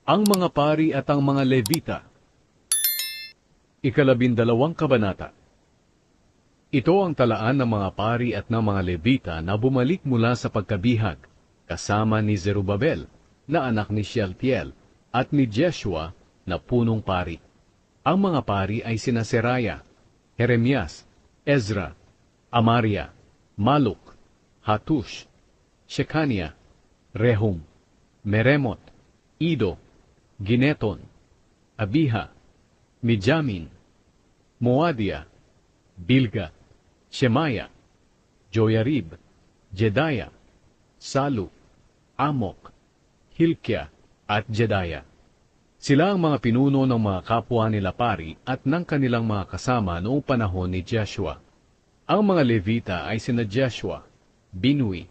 Ang mga pari at ang mga Levita. Ikalabindalawang kabanata. Ito ang talaan ng mga pari at ng mga Levita na bumalik mula sa pagkabihag, kasama ni Zerubabel, na anak ni Shealtiel, at ni Jeshua, na punong pari. Ang mga pari ay sina Seraya, Jeremias, Ezra, Amaria, Maluk, Hatush, Shekania, Rehum, Meremot, Ido, Gineton, Abiha, Mijamin, Moadia, Bilga, Shemaya, Joyarib, Jedaya, Salu, Amok, Hilkia, at Jedaya. Sila ang mga pinuno ng mga kapwa nila pari at ng kanilang mga kasama noong panahon ni Jeshua. Ang mga Levita ay sina Jeshua, Binui,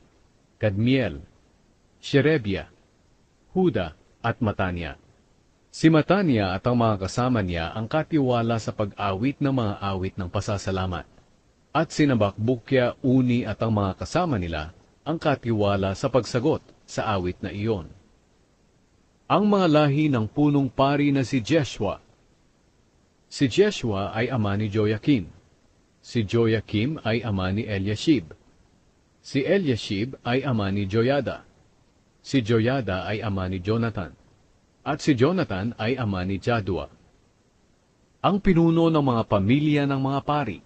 Kadmiel, Sherebia, Huda, at Matania. Si Matania at ang mga kasama niya ang katiwala sa pag-awit ng mga awit ng pasasalamat. At sina Bakbukya, Uni at ang mga kasama nila ang katiwala sa pagsagot sa awit na iyon. Ang mga lahi ng punong pari na si Jeshua. Si Jeshua ay ama ni Joyakim. Si Joyakim ay ama ni Eliashib. Si Eliashib ay ama ni Joyada. Si Joyada ay ama ni Jonathan. At si Jonathan ay ama ni Jadua. Ang pinuno ng mga pamilya ng mga pari.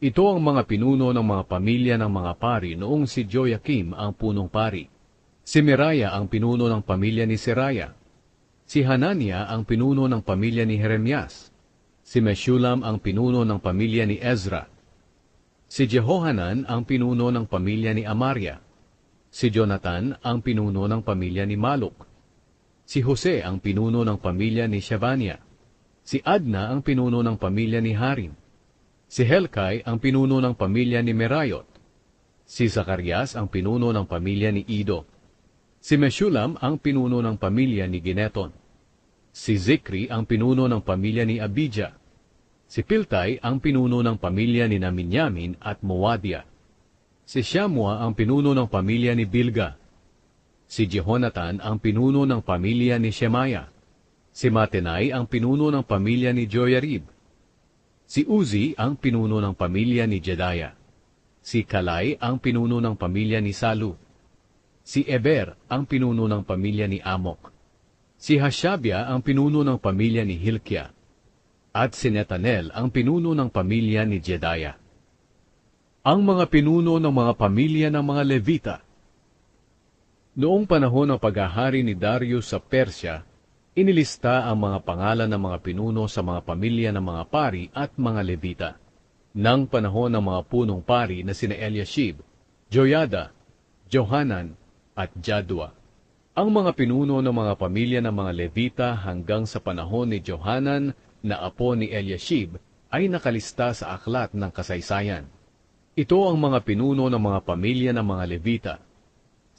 Ito ang mga pinuno ng mga pamilya ng mga pari noong si Joyakim ang punong pari. Si Meraya ang pinuno ng pamilya ni Seraya. Si Hanania ang pinuno ng pamilya ni Jeremias. Si Meshulam ang pinuno ng pamilya ni Ezra. Si Jehohanan ang pinuno ng pamilya ni Amaria. Si Jonathan ang pinuno ng pamilya ni Maluk. Si Jose ang pinuno ng pamilya ni Shebania. Si Adna ang pinuno ng pamilya ni Harim. Si Helkai ang pinuno ng pamilya ni Merayot. Si Zacarias ang pinuno ng pamilya ni Ido. Si Meshulam ang pinuno ng pamilya ni Gineton. Si Zikri ang pinuno ng pamilya ni Abijah. Si Piltai ang pinuno ng pamilya ni Minyamin at Moadia. Si Shamua ang pinuno ng pamilya ni Bilga. Si Jehonathan ang pinuno ng pamilya ni Shemaya. Si Matenai ang pinuno ng pamilya ni Joyarib. Si Uzi ang pinuno ng pamilya ni Jedaya. Si Kalai ang pinuno ng pamilya ni Salu. Si Eber ang pinuno ng pamilya ni Amok. Si Hashabia ang pinuno ng pamilya ni Hilkia. At si Netanel ang pinuno ng pamilya ni Jedaya. Ang mga pinuno ng mga pamilya ng mga Levita. Noong panahon ng paghahari ni Darius sa Persya, inilista ang mga pangalan ng mga pinuno sa mga pamilya ng mga pari at mga Levita. Nang panahon ng mga punong pari na sina Eliashib, Joyada, Johanan, at Jadua. Ang mga pinuno ng mga pamilya ng mga Levita hanggang sa panahon ni Johanan na apo ni Eliashib ay nakalista sa aklat ng kasaysayan. Ito ang mga pinuno ng mga pamilya ng mga Levita.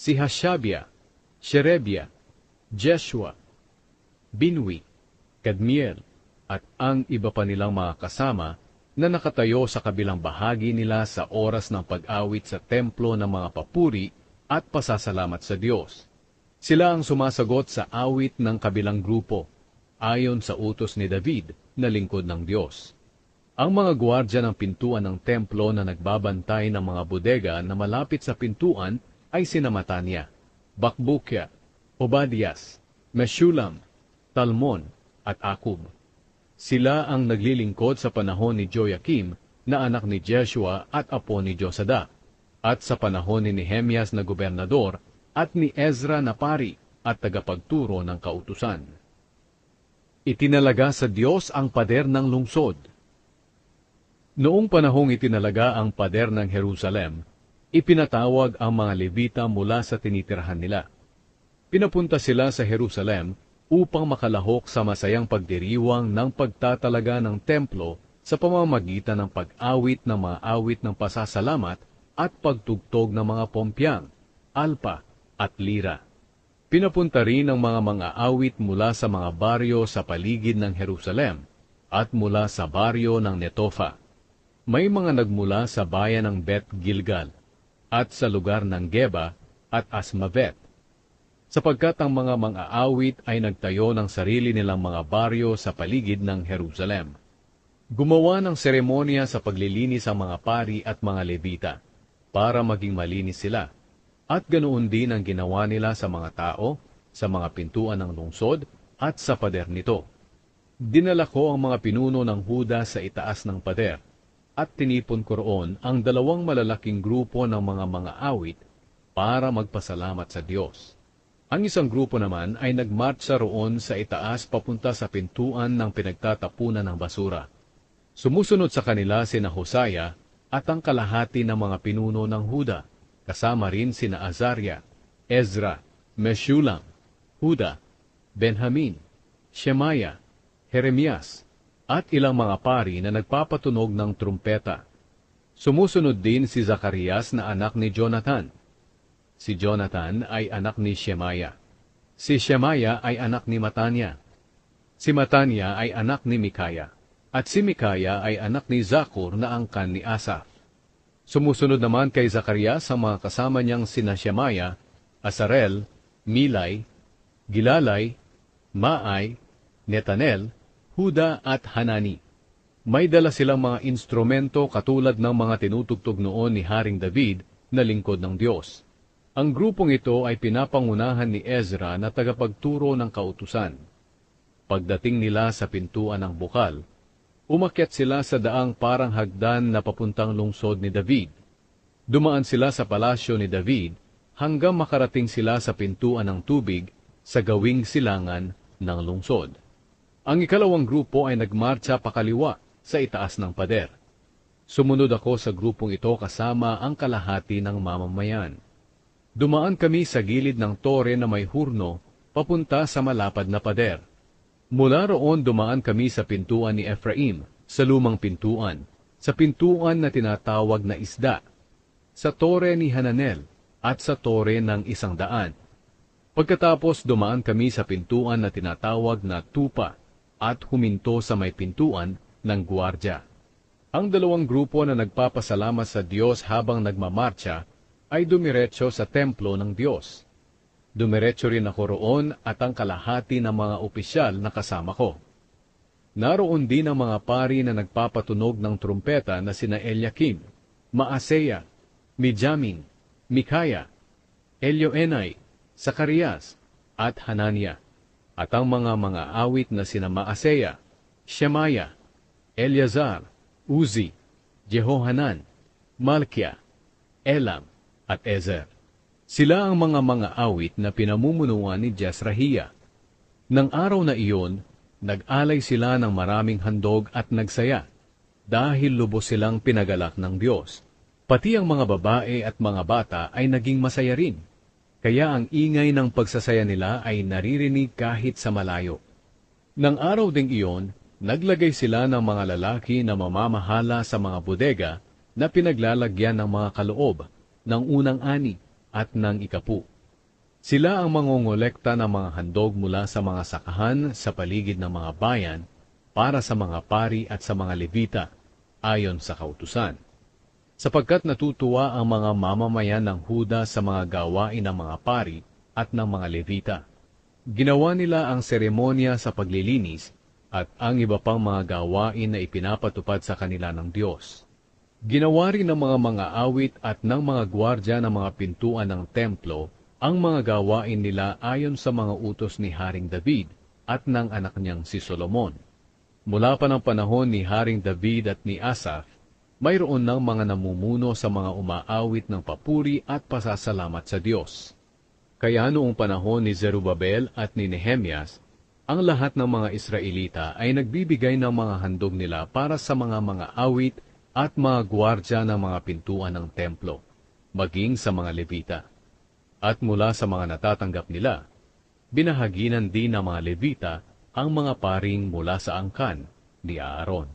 Si Hashabia, Sherebia, Jeshua, Binui, Kadmiel, at ang iba pa nilang mga kasama na nakatayo sa kabilang bahagi nila sa oras ng pag-awit sa templo ng mga papuri at pasasalamat sa Diyos. Sila ang sumasagot sa awit ng kabilang grupo, ayon sa utos ni David na lingkod ng Diyos. Ang mga gwardya ng pintuan ng templo na nagbabantay ng mga bodega na malapit sa pintuan ay sina Matania, Bakbukya, Obadias, Meshulam, Talmon, at Akub. Sila ang naglilingkod sa panahon ni Joyakim na anak ni Jeshua at apo ni Josadak, at sa panahon ni Nehemias na gobernador at ni Ezra na pari at tagapagturo ng kautusan. Itinalaga sa Diyos ang pader ng lungsod. Noong panahong itinalaga ang pader ng Jerusalem, ipinatawag ang mga Levita mula sa tinitirhan nila. Pinapunta sila sa Jerusalem upang makalahok sa masayang pagdiriwang ng pagtatalaga ng templo sa pamamagitan ng pag-awit ng mga awit ng pasasalamat at pagtugtog ng mga pompyang, alpa, at lira. Pinapunta rin ang mga awit mula sa mga baryo sa paligid ng Jerusalem at mula sa baryo ng Netofa. May mga nagmula sa bayan ng Bet Gilgal at sa lugar ng Geba at Asmavet. sapagkat ang mga mang-aawit ay nagtayo ng sarili nilang mga baryo sa paligid ng Jerusalem. Gumawa ng seremonya sa paglilinis ang mga pari at mga Levita, para maging malinis sila, at ganoon din ang ginawa nila sa mga tao, sa mga pintuan ng lungsod, at sa pader nito. Dinala ko ang mga pinuno ng Huda sa itaas ng pader, at tinipon ko roon ang 2 malalaking grupo ng mga mang-aawit para magpasalamat sa Diyos. Ang isang grupo naman ay nagmartsa roon sa itaas papunta sa pintuan ng pinagtatapunan ng basura. Sumusunod sa kanila sina Hosea at ang kalahati ng mga pinuno ng Huda, kasama rin sina Azaria, Ezra, Meshulam, Huda, Benjamin, Shemaya, Jeremias, at ilang mga pari na nagpapatunog ng trumpeta. Sumusunod din si Zacarias na anak ni Jonathan. Si Jonathan ay anak ni Shemaya. Si Shemaya ay anak ni Matanya. Si Matanya ay anak ni Mikaya. At si Mikaya ay anak ni Zakur na angkan ni Asaph. Sumusunod naman kay Zacarias ang mga kasama niyang sina Shemaya, Asarel, Milay, Gilalay, Maay, Netanel, Huda at Hanani. May dala silang mga instrumento katulad ng mga tinutugtog noon ni Haring David na lingkod ng Diyos. Ang grupong ito ay pinapangunahan ni Ezra na tagapagturo ng kautusan. Pagdating nila sa pintuan ng bukal, umakyat sila sa daang parang hagdan na papuntang lungsod ni David. Dumaan sila sa palasyo ni David hanggang makarating sila sa pintuan ng tubig sa gawing silangan ng lungsod. Ang ikalawang grupo ay nagmarcha pakaliwa sa itaas ng pader. Sumunod ako sa grupong ito kasama ang kalahati ng mamamayan. Dumaan kami sa gilid ng tore na may hurno papunta sa malapad na pader. Mula roon dumaan kami sa pintuan ni Ephraim, sa lumang pintuan, sa pintuan na tinatawag na Isda, sa tore ni Hananel, at sa tore ng 100. Pagkatapos dumaan kami sa pintuan na tinatawag na Tupa, at huminto sa may pintuan ng Guwardya. Ang 2 grupo na nagpapasalamat sa Diyos habang nagmamarcha ay dumiretso sa templo ng Diyos. Dumiretso rin ako roon at ang kalahati ng mga opisyal na kasama ko. Naroon din ang mga pari na nagpapatunog ng trumpeta na sina Eliakim, Maaseya, Mijamin, Mikaya, Elioenai, Zacarias, at Hanania, at ang mga awit na sina Maaseya, Shemaya, Eleazar, Uzi, Jehohanan, Malkia, Elam, at Ezer. Sila ang mga awit na pinamumunuan ni Jezrahiya. Nang araw na iyon, nag-alay sila ng maraming handog at nagsaya, dahil lubos silang pinagalak ng Diyos. Pati ang mga babae at mga bata ay naging masaya rin, kaya ang ingay ng pagsasaya nila ay naririnig kahit sa malayo. Nang araw ding iyon, naglagay sila ng mga lalaki na mamamahala sa mga bodega na pinaglalagyan ng mga kaloob, ng unang ani at ng ikapu. Sila ang mangongolekta ng mga handog mula sa mga sakahan sa paligid ng mga bayan para sa mga pari at sa mga Levita, ayon sa kautusan. Sapagkat natutuwa ang mga mamamayan ng Huda sa mga gawain ng mga pari at ng mga Levita. Ginawa nila ang seremonya sa paglilinis at ang iba pang mga gawain na ipinapatupad sa kanila ng Diyos. Ginawa rin ng mga awit at ng mga gwardya ng mga pintuan ng templo ang mga gawain nila ayon sa mga utos ni Haring David at ng anak niyang si Solomon. Mula pa ng panahon ni Haring David at ni Asaph, mayroon ng mga namumuno sa mga umaawit ng papuri at pasasalamat sa Diyos. Kaya noong panahon ni Zerubabel at ni Nehemias, ang lahat ng mga Israelita ay nagbibigay ng mga handog nila para sa mga awit at mga gwardya ng mga pintuan ng templo, maging sa mga Levita. At mula sa mga natatanggap nila, binahaginan din ng mga Levita ang mga paring mula sa angkan ni Aaron.